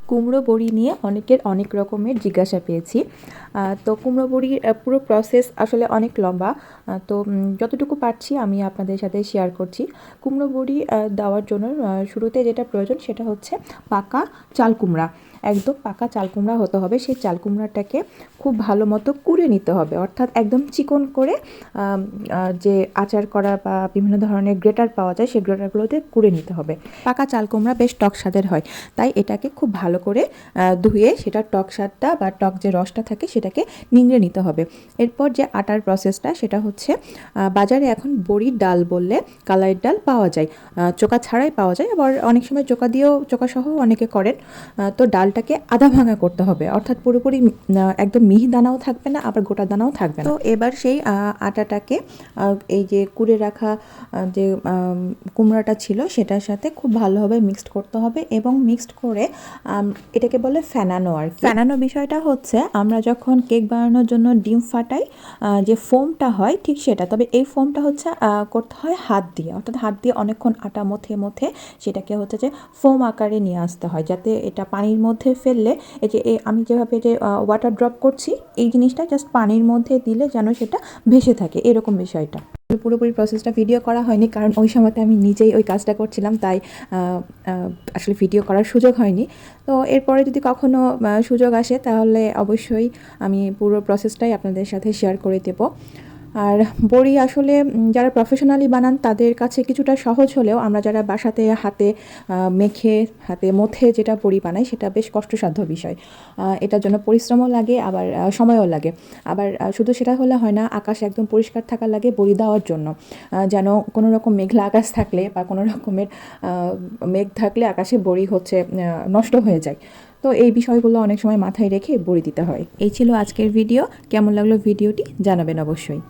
কুমড়ো বড়ি নিয়ে অনেকের অনেক রকমের জিজ্ঞাসা পেয়েছি। তো কুমড়ো বড়ির পুরো প্রসেস আসলে অনেক লম্বা। তো যতটুকু পারছি আমি আপনাদের সাথে শেয়ার করছি। কুমড়ো বড়ি দেওয়ার জন্য শুরুতে যেটা প্রয়োজন সেটা হচ্ছে পাকা চাল কুমড়া। একদম পাকা চাল কুমড়া হতে হবে। সেই চাল কুমড়াটাকে খুব ভালো মতো কুড়ে নিতে হবে, অর্থাৎ একদম চিকন করে যে আচার করা বা বিভিন্ন ধরনের গ্রেটার পাওয়া যায় সেই গ্রেটারগুলোতে কুড়ে নিতে হবে। পাকা চাল কুমড়া বেশ টক স্বাদের হয়, তাই এটাকে খুব ভালো করে ধুয়ে সেটার টক স্বাদটা বা টক যে রসটা থাকে সেটাকে নিংড়ে নিতে হবে। এরপর যে আটার প্রসেসটা সেটা হচ্ছে বাজারে এখন বড়ির ডাল বললে কালারের ডাল পাওয়া যায়, চোকা ছাড়াই পাওয়া যায়, আবার অনেক সময় চোকা দিয়েও চোকা সহ অনেকে করেন। তো ডালটাকে আধা ভাঙা করতে হবে, অর্থাৎ পুরোপুরি একদম মিহি দানাও থাকবে না, আবার গোটা দানাও থাকবে না। তো এবার সেই আটাটাকে এই যে কুড়ে রাখা যে কুমড়াটা ছিল সেটার সাথে খুব ভালোভাবে মিক্সড করতে হবে এবং মিক্সড করে এটাকে বলে ফেনানো। আর ফেনানো বিষয়টা হচ্ছে আমরা যখন কেক বানানোর জন্য ডিম ফাটাই যে ফোমটা হয় ঠিক সেটা, তবে এই ফোমটা হচ্ছে করতে হয় হাত দিয়ে, অর্থাৎ হাত দিয়ে অনেকক্ষণ আটা মথে মথে সেটাকে হচ্ছে যে ফোম আকারে নিয়ে আসতে হয়, যাতে এটা পানির মধ্যে ফেললে এই যে আমি যেভাবে যে ওয়াটার ড্রপ করছি এই জিনিসটা জাস্ট পানির মধ্যে দিলে যেন সেটা ভেসে থাকে, এরকম বিষয়টা। পুরোপুরি প্রসেসটা ভিডিও করা হয়নি, কারণ ওই সময়তে আমি নিজেই ওই কাজটা করছিলাম, তাই আসলে ভিডিও করার সুযোগ হয়নি। তো এরপরে যদি কখনো সুযোগ আসে তাহলে অবশ্যই আমি পুরো প্রসেসটাই আপনাদের সাথে শেয়ার করে দেব। আর বড়ি আসলে যারা প্রফেশনালি বানান তাদের কাছে কিছুটা সহজ হলেও আমরা যারা বাসাতে হাতে মেখে হাতে মথে যেটা বড়ি বানাই সেটা বেশ কষ্টসাধ্য বিষয়। এটার জন্য পরিশ্রমও লাগে, আবার সময়ও লাগে। আবার শুধু সেটা হলে হয় না, আকাশ একদম পরিষ্কার থাকা লাগে বড়ি দেওয়ার জন্য, যেন কোনো রকম মেঘলা আকাশ থাকলে বা কোনো রকমের মেঘ থাকলে আকাশে বড়ি হচ্ছে নষ্ট হয়ে যায়। তো এই বিষয়গুলো অনেক সময় মাথায় রেখে বড়ি দিতে হয়। এই ছিল আজকের ভিডিও। কেমন লাগলো ভিডিওটি জানাবেন অবশ্যই।